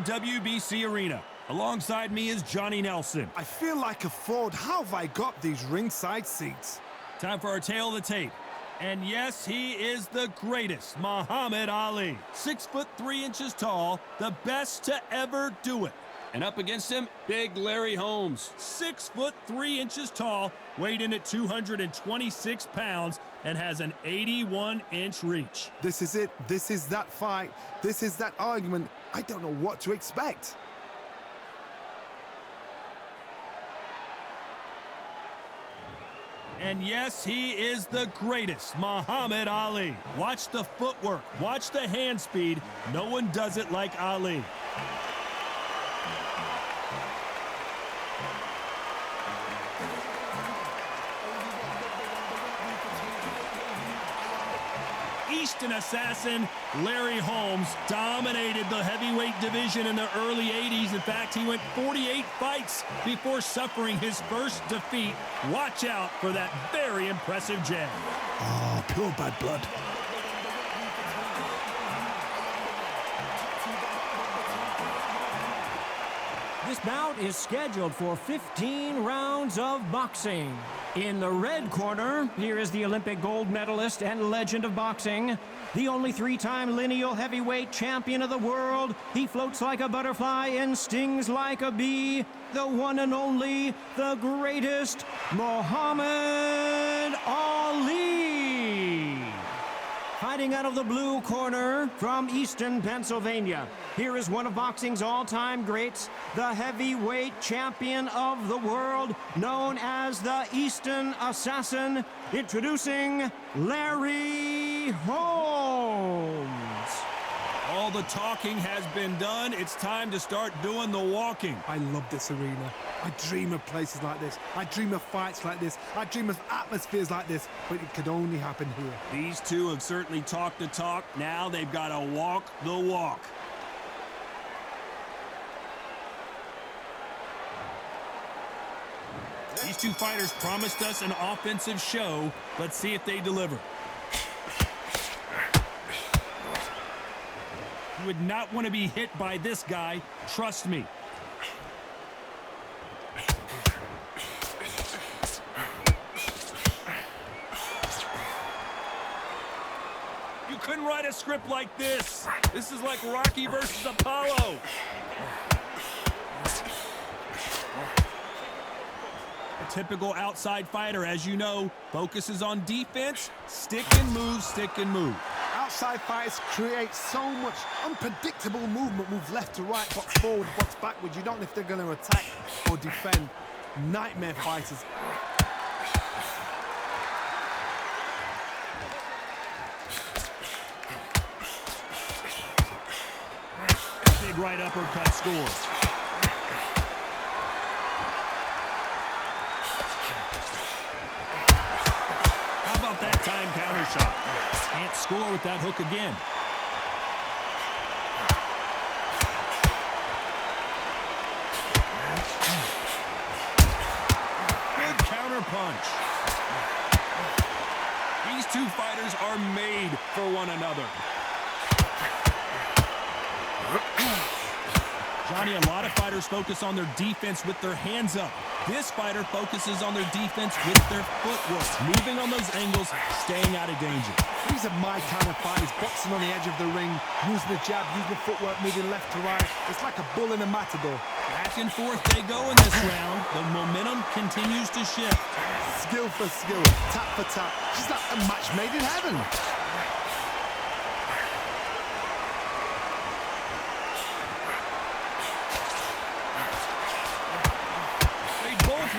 WBC Arena. Alongside me is Johnny Nelson. I feel like a fraud. How have I got these ringside seats? Time for our tale of the tape. And yes, he is the greatest, Muhammad Ali. 6'3" tall, the best to ever do it. And up against him, big Larry Holmes. 6'3" tall, weighed in at 226 pounds, and has an 81-inch reach. This is it. This is that fight. This is that argument. I don't know what to expect. And yes, he is the greatest, Muhammad Ali. Watch the footwork, watch the hand speed. No one does it like Ali. Eastern assassin Larry Holmes dominated the heavyweight division in the early 80s. In fact, he went 48 fights before suffering his first defeat. Watch out for that very impressive jab. Oh, pure bad blood. This bout is scheduled for 15 rounds of boxing. In the red corner, here is the Olympic gold medalist and legend of boxing, the only three-time lineal heavyweight champion of the world. He floats like a butterfly and stings like a bee. The one and only, the greatest, Muhammad Ali. Fighting out of the blue corner from Easton, Pennsylvania, here is one of boxing's all-time greats, the heavyweight champion of the world, known as the Easton Assassin, introducing Larry Holmes. All the talking has been done. It's time to start doing the walking. I love this arena. I dream of places like this. I dream of fights like this. I dream of atmospheres like this, but it could only happen here. These two have certainly talked the talk. Now they've got to walk the walk. These two fighters promised us an offensive show. Let's see if they deliver. You would not want to be hit by this guy. Trust me. You couldn't write a script like this. This is like Rocky versus Apollo. A typical outside fighter, as you know, focuses on defense, stick and move, stick and move. Outside fighters create so much unpredictable movement. Move left to right, box forward, box backwards. You don't know if they're going to attack or defend. Nightmare fighters. Big right uppercut scores. How about that time counter shot? Can't score with that hook again. Good counter punch. These two fighters are made for one another. Johnny, a lot of fighters focus on their defense with their hands up. This fighter focuses on their defense with their footwork, moving on those angles, staying out of danger. These are my kind of fighters, boxing on the edge of the ring, using the jab, using the footwork, moving left to right. It's like a bull in a matador. Back and forth they go in this round. The momentum continues to shift. Skill for skill, tap for tap. Just like a match made in heaven.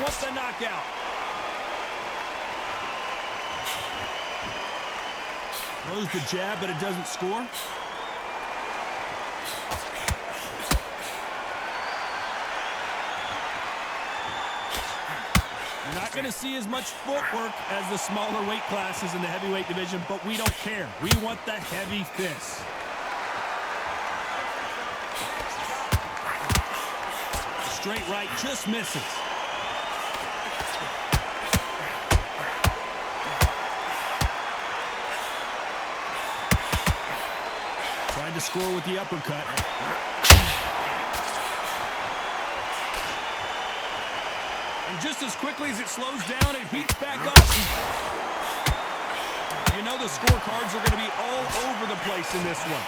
What's the knockout? Throws the jab, but it doesn't score. You're not going to see as much footwork as the smaller weight classes in the heavyweight division, but we don't care. We want the heavy fists. Straight right just misses. Tried to score with the uppercut. just as quickly as it slows down, it heats back up. You know the scorecards are going to be all over the place in this one.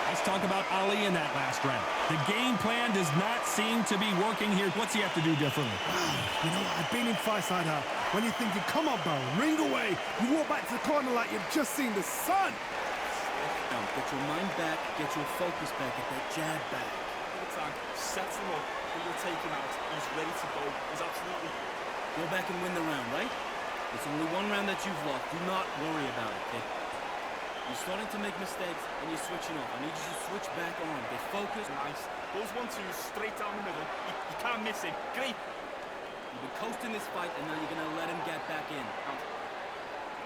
Let's talk about Ali in that last round. The game plan does not seem to be working here. What's he have to do differently? You know what? I've been in fights like that. When you're thinking, come on, bro, ring away. You walk back to the corner like you've just seen the sun. Get your mind back, get your focus back, get that jab back. All the time, sets him up, and you'll take him out. He's ready to go. He's absolutely... Go back and win the round, right? It's only one round that you've lost. Do not worry about it, okay? You're starting to make mistakes, and you're switching off. I need you to switch back on. Get focused. Nice. Those 1-2s straight down the middle. You can't miss him. Great. You've been coasting this fight, and now you're going to let him get back in.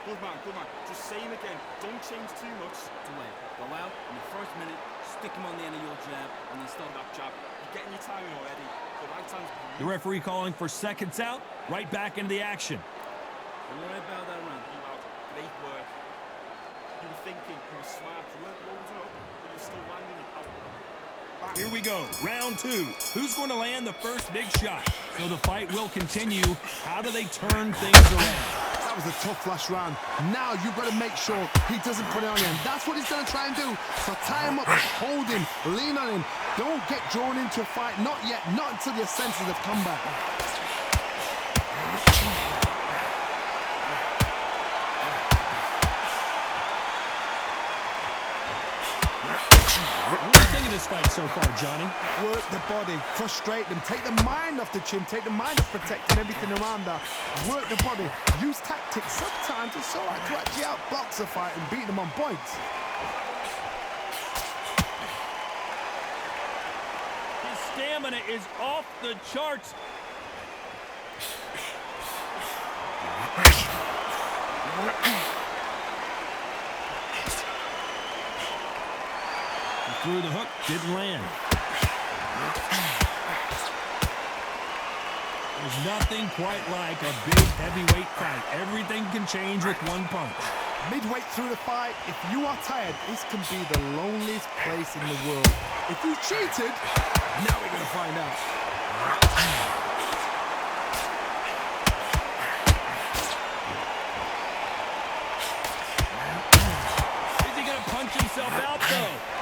Good man, good man. Just say him again. Don't change too much. Away. Go out in the first minute, stick him on the end of your jab, and then start That jab. You're getting your timing already. The right time's... The referee calling for seconds out, right back into the action. Don't worry about that round. You out. Great work. You were thinking, you were smart, you weren't loading up, but you're still landing it out. Here we go, round 2. Who's going to land the first big shot? So the fight will continue. How do they turn things around? That was a tough last round. Now you've got to make sure he doesn't put it on you. And that's what he's going to try and do. So tie him up, hold him, lean on him. Don't get drawn into a fight. Not yet. Not until your senses have come back. What do you think of this fight so far, Johnny? Work the body, frustrate them, take the mind off the chin, take the mind off protecting everything around that. Work the body, use tactics. Sometimes it's all right to actually outbox a fight and beat them on points. His stamina is off the charts. Through the hook, didn't land. There's nothing quite like a big heavyweight fight. Everything can change with one punch. Midway through the fight, if you are tired, this can be the loneliest place in the world. If you cheated, now we're going to find out. Is he going to punch himself out, though?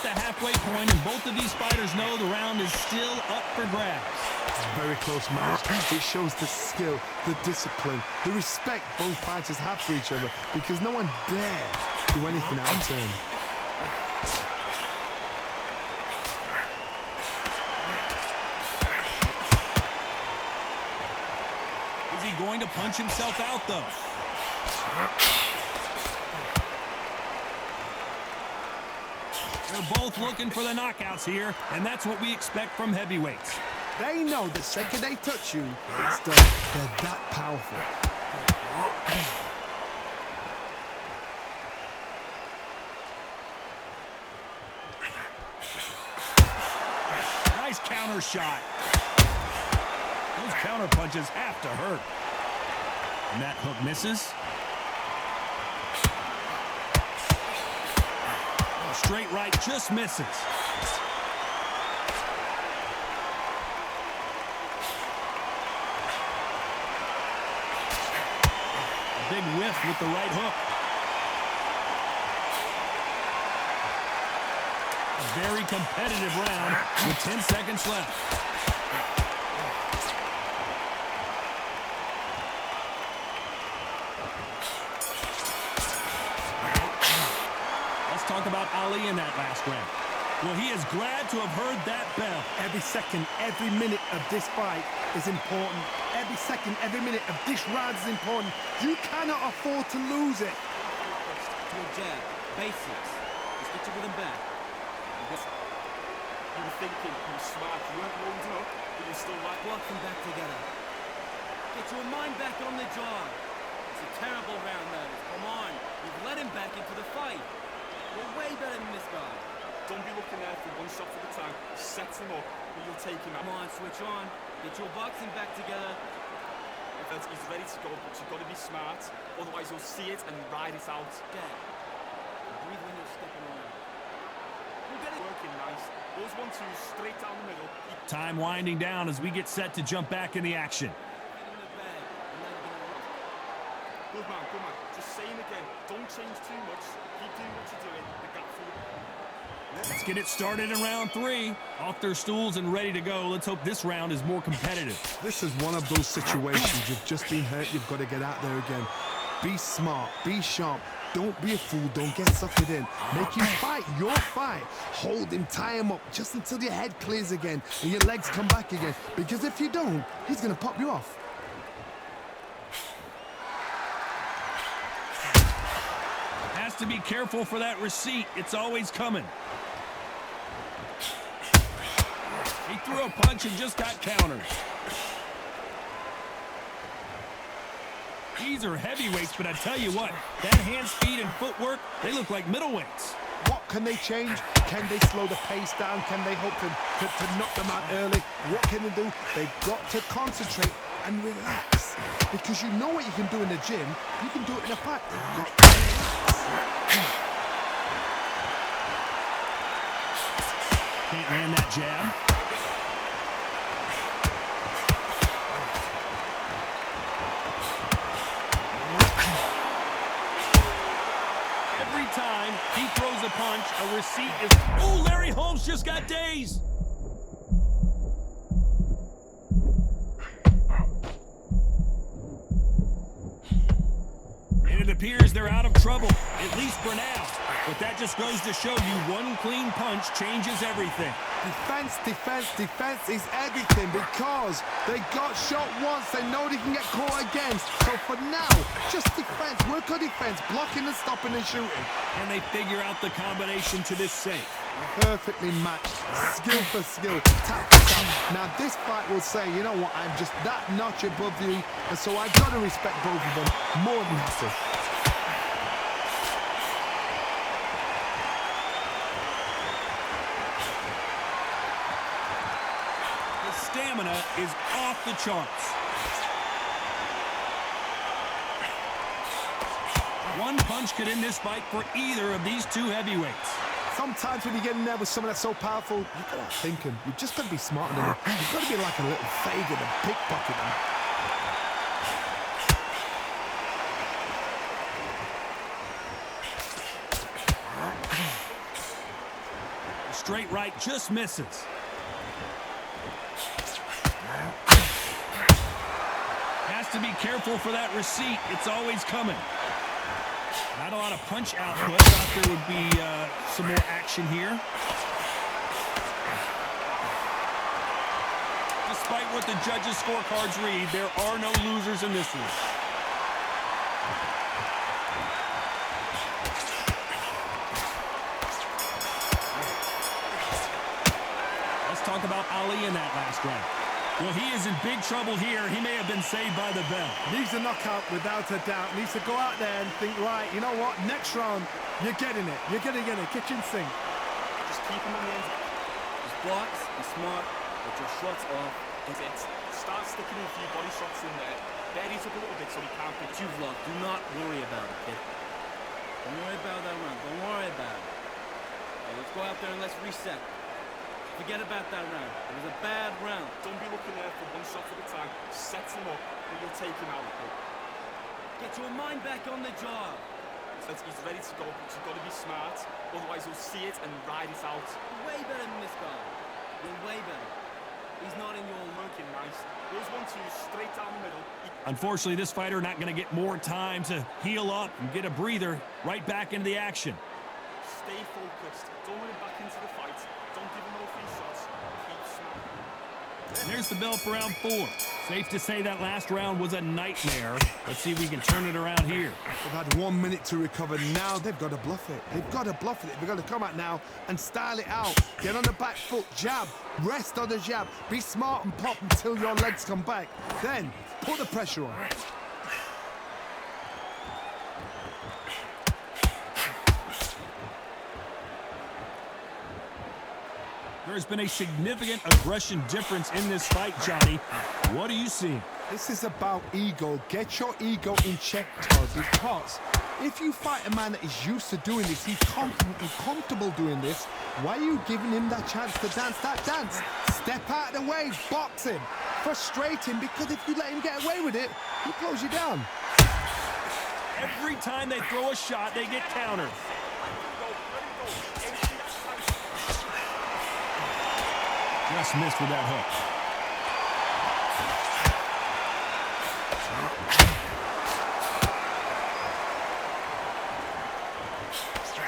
The halfway point, and both of these fighters know the round is still up for grabs. It's a very close match. It shows the skill, the discipline, the respect both fighters have for each other, because no one dare do anything out of turn. Is he going to punch himself out, though? They're both looking for the knockouts here, and that's what we expect from heavyweights. They know the second they touch you, it's done. They're that powerful. Nice counter shot. Those counter punches have to hurt. And that hook misses. Straight right just misses. A big whiff with the right hook. A very competitive round with 10 seconds left. Talk about Ali in that last round. Well, he is glad to have heard that bell. Every second, every minute of this fight is important. Every second, every minute of this round is important. You cannot afford to lose it. To a jab, basics. Just get your rhythm back. You were thinking, you were smart, you weren't loading up, but you're still like... Walk them back together. Get your mind back on the job. It's a terrible round, that is. Come on. You've let him back into the fight. You're way better than this guy. Don't be looking there for one shot at a time. Set him up, and you'll take him out. Come on, switch on. Get your boxing back together. He's ready to go, but you've got to be smart. Otherwise, you'll see it and ride it out. Dad, breathe when you're stepping around. You get it. Working nice. Those 1-2s straight down the middle. Time winding down as we get set to jump back in the action. Get in the bag. And let it go. Good man, good man. Just saying again, don't change too much. Keep doing what you're doing. The gap for you. Let's get it started in round 3. Off their stools and ready to go. Let's hope this round is more competitive. This is one of those situations. You've just been hurt. You've got to get out there again. Be smart. Be sharp. Don't be a fool. Don't get suckered in. Make him fight your fight. Hold him. Tie him up just until your head clears again and your legs come back again. Because if you don't, he's going to pop you off. Has to be careful for that receipt. It's always coming. He threw a punch and just got countered. These are heavyweights, but I tell you what, that hand speed and footwork, they look like middleweights. What can they change? Can they slow the pace down? Can they hope to knock them out early? What can they do? They've got to concentrate and relax. Because you know what you can do in the gym, you can do it in a fight. They've got to relax. Can't land that jab. Every time he throws a punch, a receipt is... Oh, Larry Holmes just got dazed. And it appears they're out of trouble, at least for now. But that just goes to show you one clean punch changes everything. Defense, defense, defense is everything because they got shot once. They know they can get caught again. So for now, just defense. Work on defense, blocking and stopping and shooting. And they figure out the combination to this safe. Perfectly matched, skill for skill, tap for tap. Now this fight will say, you know what, I'm just that notch above you, and so I've got to respect both of them more than have to. Stamina is off the charts. One punch could end this fight for either of these two heavyweights. Sometimes when you get in there with someone that's so powerful, you've got to think him. You've just got to be smarter than him. You've got to be like a little Fagin and pickpocket him. Straight right just misses. Has to be careful for that receipt. It's always coming. Not a lot of punch output. Thought there would be some more action here. Despite what the judges' scorecards read, there are no losers in this one. Let's talk about Ali in that last round. Well, he is in big trouble here. He may have been saved by the bell. Needs a knockout without a doubt. Needs to go out there and think, right, you know what, next round, you're getting it. You're going to get it. Kitchen sink. Just keep him on the end. Just blocks, be smart, get your shots off. That's it. Start sticking in a few body shots in there. Bury it up a little bit so he can't pick But you've lost. Do not worry about it, kid. Don't worry about that round. Don't worry about it. Okay, let's go out there and let's reset. Forget about that round. It was a bad round. Don't be looking there for one shot at a time. Set him up and you'll take him out. Get your mind back on the job. He's ready to go, but you've got to be smart. Otherwise, you'll see it and ride it out. Way better than this guy. You're way better. He's not in your Working nice. Those 1-2s straight down the middle. Unfortunately, this fighter not going to get more time to heal up and get a breather. Right back into the action. Stay focused. Don't let him back into the fight. Don't give him no free shots. Keep smart. And there's the bell for round 4. Safe to say that last round was a nightmare. Let's see if we can turn it around here. They've had 1 minute to recover. Now they've got to bluff it. They've got to bluff it. They've got to come out now and style it out. Get on the back foot, jab, rest on the jab. Be smart and pop until your legs come back. Then put the pressure on. There's been a significant aggression difference in this fight, Johnny. What are you seeing? This is about ego. Get your ego in check, Todd, because if you fight a man that is used to doing this, he's confident and comfortable doing this, why are you giving him that chance to dance that dance? Step out of the way, box him, frustrate him, because if you let him get away with it, he'll close you down. Every time they throw a shot, they get countered. Just missed with that hook.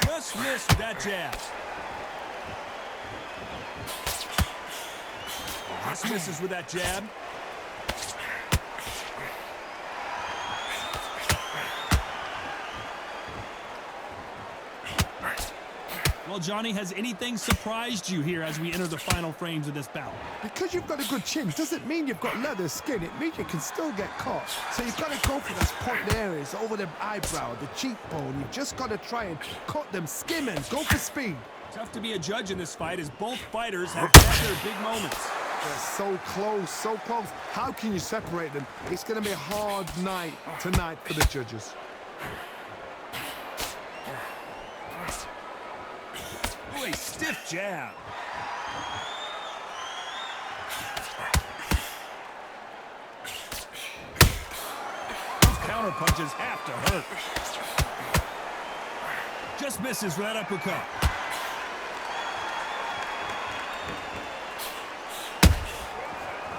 Just missed that jab. Just misses with that jab. Well, Johnny, has anything surprised you here as we enter the final frames of this bout? Because you've got a good chin doesn't mean you've got leather skin. It means you can still get caught. So you've got to go for those pointed areas over the eyebrow, the cheekbone. You've just got to try and cut them, skim them, go for speed. Tough to be a judge in this fight as both fighters have had their big moments. They're so close, so close. How can you separate them? It's going to be a hard night tonight for the judges. Oh, a stiff jab. Those counter punches have to hurt. Just misses with that uppercut.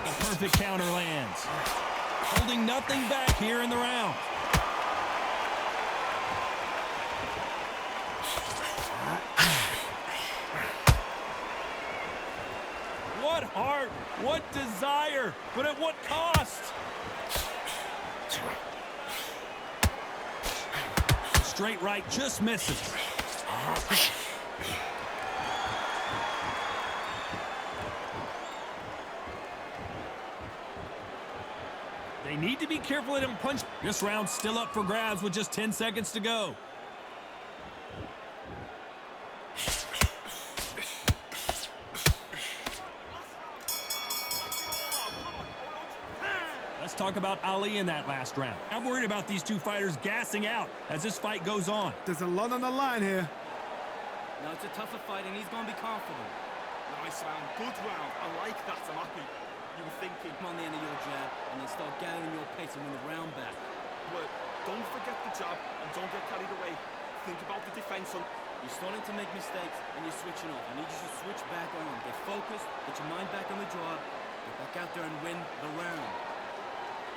The perfect counter lands. Holding nothing back here in the round. What heart, what desire, but at what cost? Straight right just misses. They need to be careful they don't punch. This round's still up for grabs with just 10 seconds to go. Let's talk about Ali in that last round. I'm worried about these two fighters gassing out as this fight goes on. There's a lot on the line here. Now it's a tougher fight and he's going to be confident. Nice round, good round. I like that, I'm happy. You were thinking, Come on the end of your jab and then start gathering your pace and win the round back. well, don't forget the jab and don't get carried away. Think about the defense on. You're starting to make mistakes and you're switching off. I need you to switch back on. Get focused, get your mind back on the job, get back out there and win the round.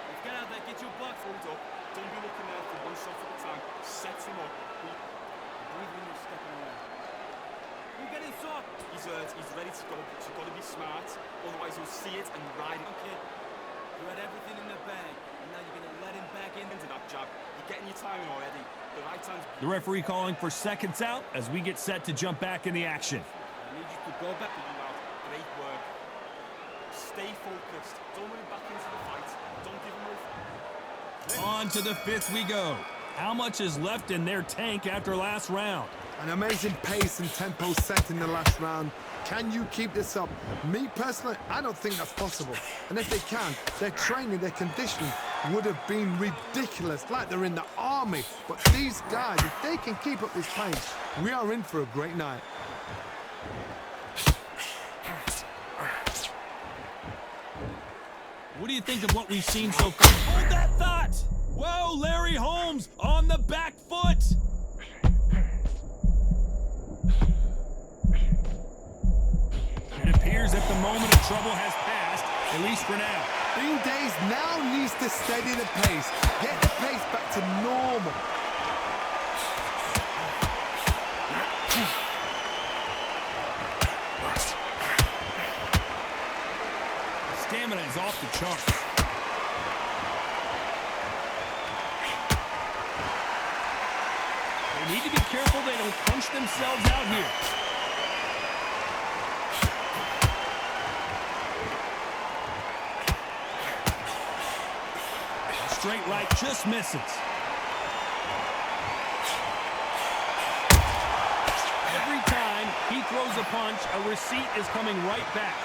Let's get out there, get your blocks. Hold up. Don't be looking there for one shot at a time. Set him up. Breathe when you're stepping around. You're getting soft. He's ready to go, but you've got to be smart. Otherwise, he'll see it and ride it. Okay. You had everything in the bag, and now you're going to let him back in. Into that jab. You're getting your timing already. The right time's. The referee calling for seconds out as we get set to jump back in the action. I need you to go back. You out. Great work. Stay focused. Don't let him back into the fight. Don't give him no. On to the fifth we go. How much is left in their tank after last round? An amazing pace and tempo set in the last round. Can you keep this up? Me personally, I don't think that's possible. And if they can, their training, their conditioning would have been ridiculous, like they're in the army. But these guys, if they can keep up this pace, we are in for a great night. What do you think of what we've seen so far? Hold that thought! Whoa, Larry Holmes on the back foot! It appears that the moment of trouble has passed, at least for now. Bean Days now needs to steady the pace, get the pace back to normal. Stamina is off the charts. They need to be careful they don't punch themselves out here. Straight right just misses. Every time he he throws a punch, a receipt is coming right back.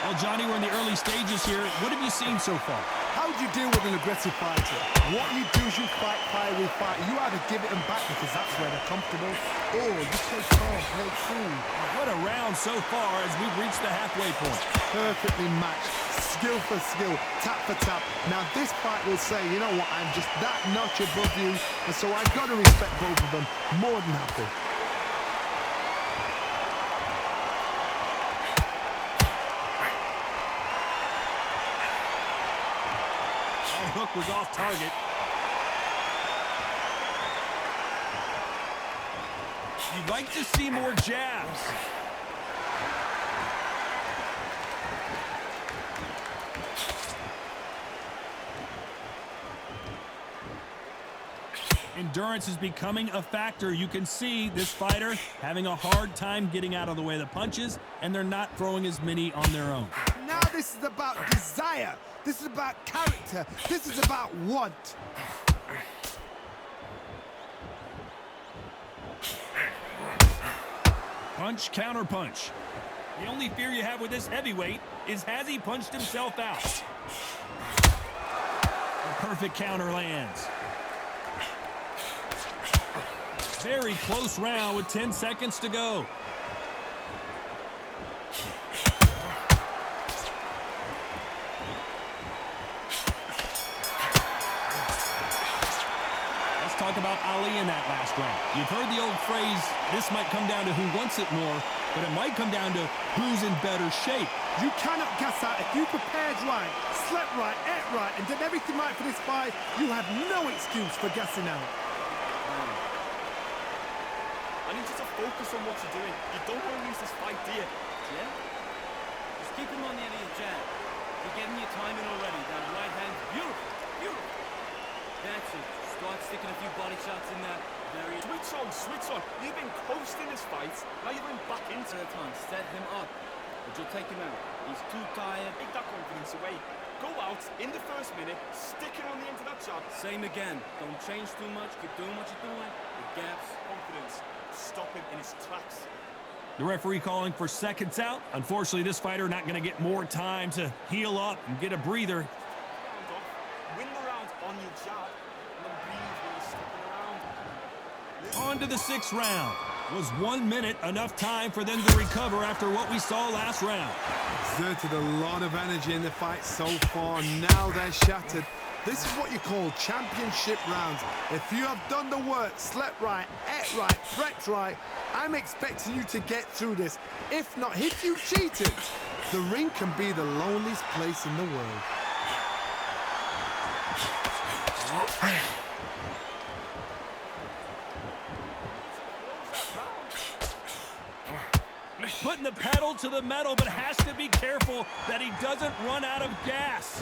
Well, Johnny, we're in the early stages here. What have you seen so far? How do you deal with an aggressive fighter? What you do is you fight, fire with fight. You either give it them back because that's where they're comfortable, or you play calm, play cool. What a round so far as we've reached the halfway point. Perfectly matched, skill for skill, tap for tap. Now this fight will say, you know what, I'm just that notch above you, and so I've got to respect both of them more than happy. Hook was off target. You'd like to see more jabs. Endurance is becoming a factor. You can see this fighter having a hard time getting out of the way of the punches, and they're not throwing as many on their own. Now this is about desire. This is about character. This is about want. Punch, counter punch. The only fear you have with this heavyweight is, has he punched himself out? A perfect counter lands. Very close round with 10 seconds to go. Let's talk about Ali in that last round. You've heard the old phrase, this might come down to who wants it more, but it might come down to who's in better shape. You cannot gas out. If you prepared right, slept right, ate right, and did everything right for this fight, you have no excuse for gassing out. I need you to focus on what you're doing. You don't want to lose this fight, do you? Yeah? Just keep him on the end of your jab. You're getting your timing already. That right hand, beautiful, beautiful. That's it. Start sticking a few body shots in that. Very Switch on, switch on. You've been coasting this fight. Now you're going back into it. time. Set him up. But you'll take him out. He's too tired. Take that confidence away. Go out in the first minute, stick it on the end of that jab. Same again. Don't change too much. Keep doing what you're doing. The gaps. Confidence. Stop him in his tracks. The referee calling for seconds out. Unfortunately, this fighter not going to get more time to heal up and get a breather. Round off. Win the round on your jab, and then breathe when you're sticking around. On to the sixth round. Was 1 minute enough time for them to recover after what we saw last round? Exerted a lot of energy in the fight so far. Now they're shattered. This is what you call championship rounds. If you have done the work, slept right, ate right, prepped right, I'm expecting you to get through this. If not, if you cheated, the ring can be the loneliest place in the world. He's putting the pedal to the metal, but has to be careful that he doesn't run out of gas.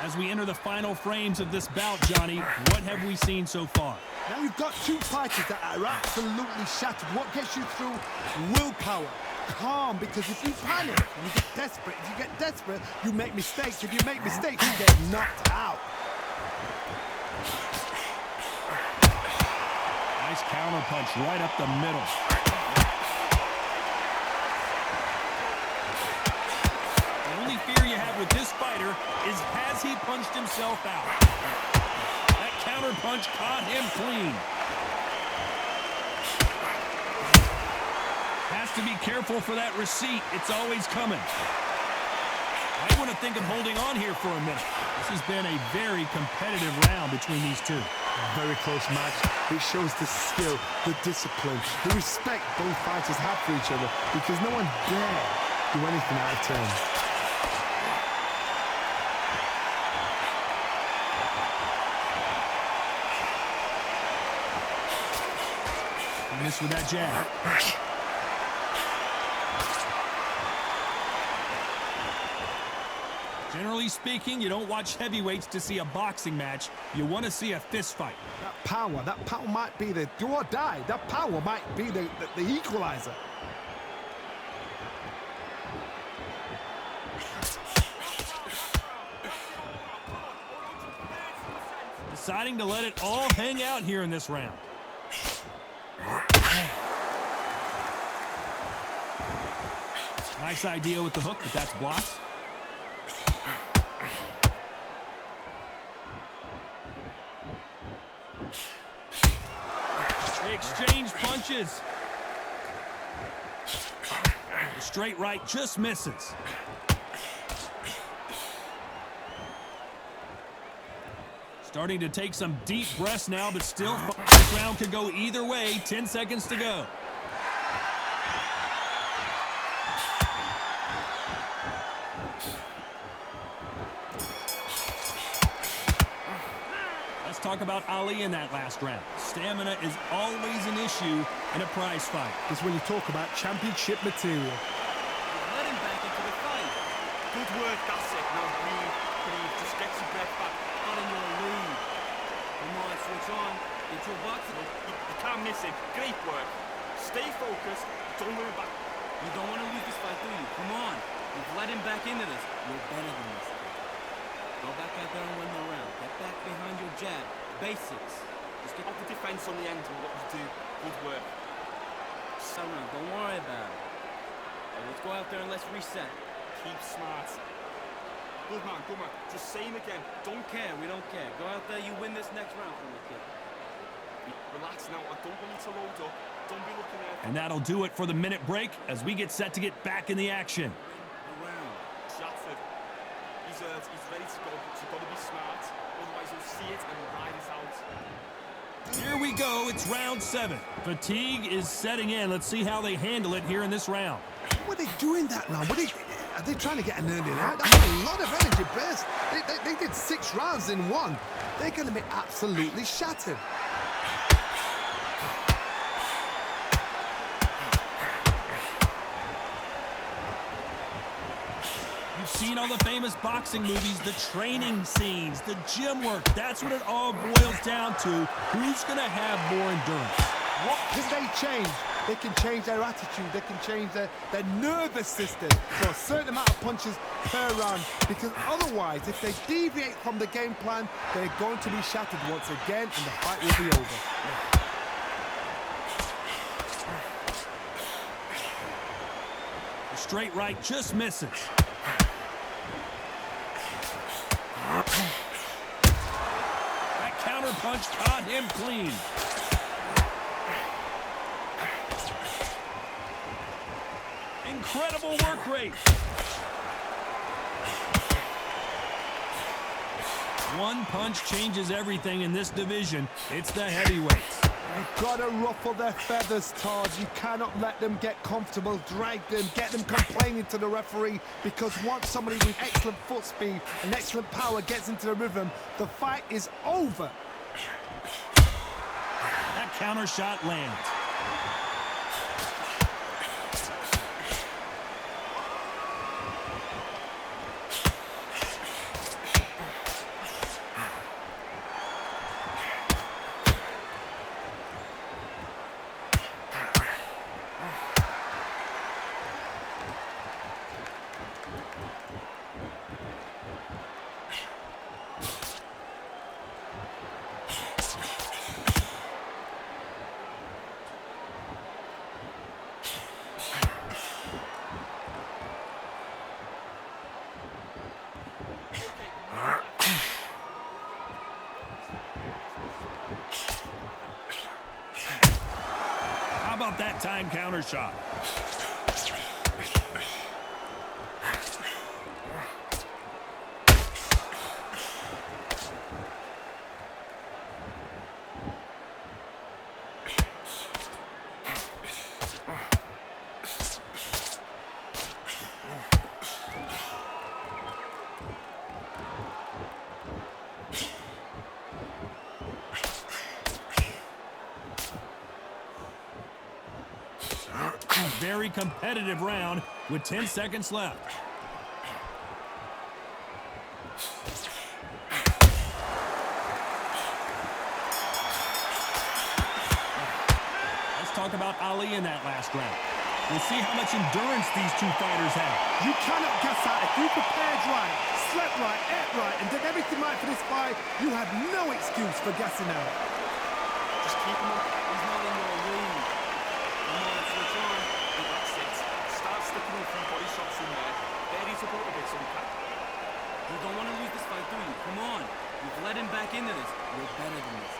As we enter the final frames of this bout, Johnny, what have we seen so far? Now you've got two fighters that are absolutely shattered. What gets you through? Willpower. Calm, because if you panic, you get desperate. If you get desperate, you make mistakes. If you make mistakes, you get knocked out. Nice counter punch right up the middle. The only fear you have with this fighter is, has he punched himself out? That counter punch caught him clean. Has to be careful for that receipt. It's always coming. I want to think of holding on here for a minute. This has been a very competitive round between these two. Very close match. It shows the skill, the discipline, the respect both fighters have for each other, because no one dare do anything out of turn. He missed with that jab. Generally speaking, you don't watch heavyweights to see a boxing match. You want to see a fist fight. That power might be the do or die. That power might be the equalizer. The deciding to let it all hang out here in this round. Nice idea with the hook, but that's blocked. They exchange punches. The straight right just misses. Starting to take some deep breaths now, but still, this round could go either way. 10 seconds to go. Let's talk about Ali in that last round. Stamina is always an issue in a prize fight. It's when you talk about championship material. Let him back into the fight. Good work, that's it. Now breathe. Just get your breath back. Not in your lead. Come on, switch on. Get your boxing. You can't miss it. Great work. Stay focused. Don't worry about it. You don't want to lose this fight, do you? Come on. You've let him back into this. You're better than this. Go back out there and win the round. Get back behind your jab. Basics. Just get out the defense on the end of what you do. Good work. Around. Don't worry about it. Let's go out there and let's reset. Keep smart. Good man, good man. Just say him again. Don't care. We don't care. Go out there. You win this next round from the kid. Relax now. I don't want you to load up. Don't be looking at. And that'll do it for the minute break as we get set to get back in the action. Around. Shattered. He's ready to go. But you've got to be smart. Otherwise, you'll see it and ride it out. Here we go. It's round 7. Fatigue is setting in. Let's see how they handle it here in this round. What are they doing that round? Are they trying to get an early out? That's a lot of energy burst. They did 6 rounds in one. They're going to be absolutely shattered. You've seen all the famous boxing movies, the training scenes, the gym work. That's what it all boils down to. Who's going to have more endurance? What can they change? They can change their attitude. They can change their nervous system for a certain amount of punches per round. Because otherwise, if they deviate from the game plan, they're going to be shattered once again, and the fight will be over. The straight right just misses. That counter punch caught him clean. Incredible work rate. One punch changes everything in this division. It's the heavyweights. You've got to ruffle their feathers, Todd. You cannot let them get comfortable, drag them, get them complaining to the referee, because once somebody with excellent foot speed and excellent power gets into the rhythm, the fight is over. That counter shot lands. How about that time counter shot? Very competitive round with 10 seconds left. Let's talk about Ali in that last round. We'll see how much endurance these two fighters have. You cannot guess that. If you prepared right, slept right, ate right, and did everything right for this fight, you have no excuse for guessing out. Just keep him up. He's not in your league. Come on, switch on. That's it. Start sticking a few body shots in there. There he's up a little bit, so we can. You don't want to lose this fight, do you? Come on. You've led him back into this. You're better than this.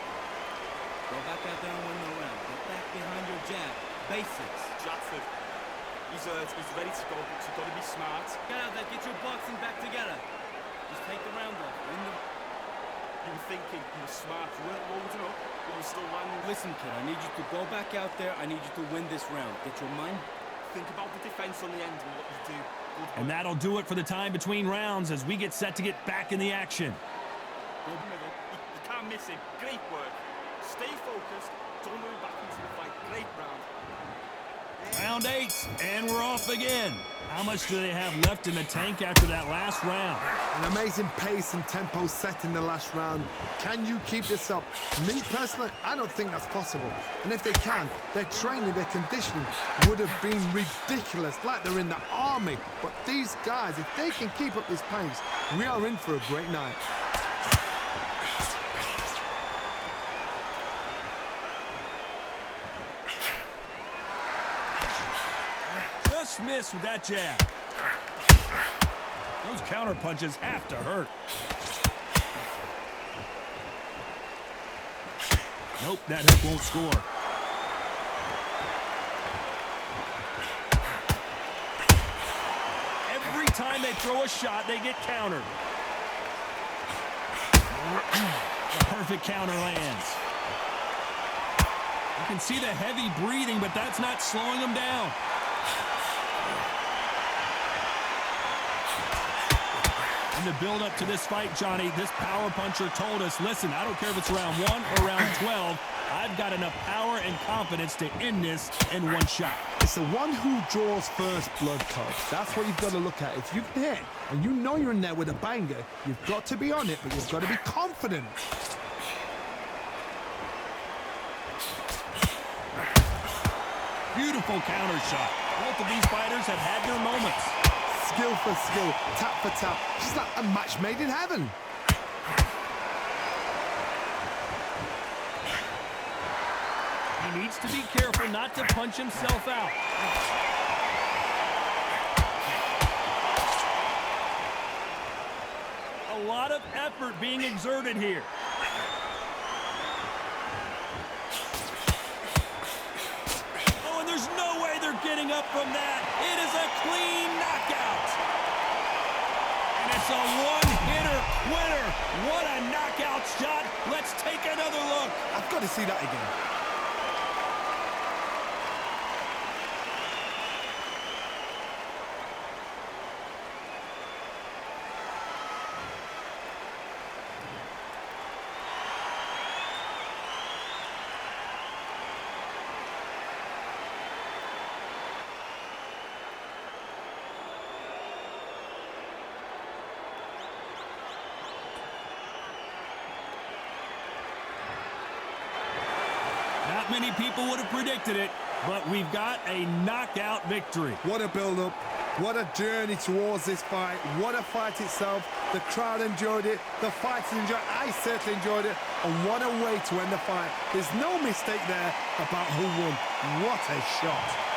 Go back out there and win the round. Get back behind your jab. Basics. Jatford. He's ready to go, but you've got to be smart. Get out there. Get your boxing back together. Just take the round off. Win the... You were thinking you were smart. You weren't loading up, but you were still landing. Listen, kid, I need you to go back out there. I need you to win this round. Get your mind... Think about the defense on the end and what you do. Good And that'll do it for the time between rounds as we get set to get back in the action. Go middle. You can't miss him. Great work. Stay focused. Don't worry back into the fight. Great round. Round 8, and we're off again. How much do they have left in the tank after that last round? An amazing pace and tempo set in the last round. Can you keep this up? Me personally, I don't think that's possible. And if they can, their training, their conditioning would have been ridiculous, like they're in the army. But these guys, if they can keep up this pace, we are in for a great night. Just missed with that jab. Those counter punches have to hurt. Nope, that hook won't score. Every time they throw a shot, they get countered. The perfect counter lands. You can see the heavy breathing, but that's not slowing them down. In the build-up to this fight, Johnny, this power puncher told us, listen, I don't care if it's round 1 or round 12, I've got enough power and confidence to end this in one shot. It's the one who draws first blood, Coach. That's what you've got to look at. If you can hit and you know you're in there with a banger, you've got to be on it, but you've got to be confident. Beautiful counter shot. Both of these fighters have had their moments. Skill for skill, tap for tap. Just like a match made in heaven. He needs to be careful not to punch himself out. A lot of effort being exerted here. Oh, and there's no way they're getting up from that. It is a clean knockout. And it's a one-hitter winner. What a knockout shot. Let's take another look. I've got to see that again. Not many people would have predicted it, but we've got a knockout victory. What a build-up. What a journey towards this fight. What a fight itself. The crowd enjoyed it. The fighters enjoyed it. I certainly enjoyed it. And what a way to end the fight. There's no mistake there about who won. What a shot.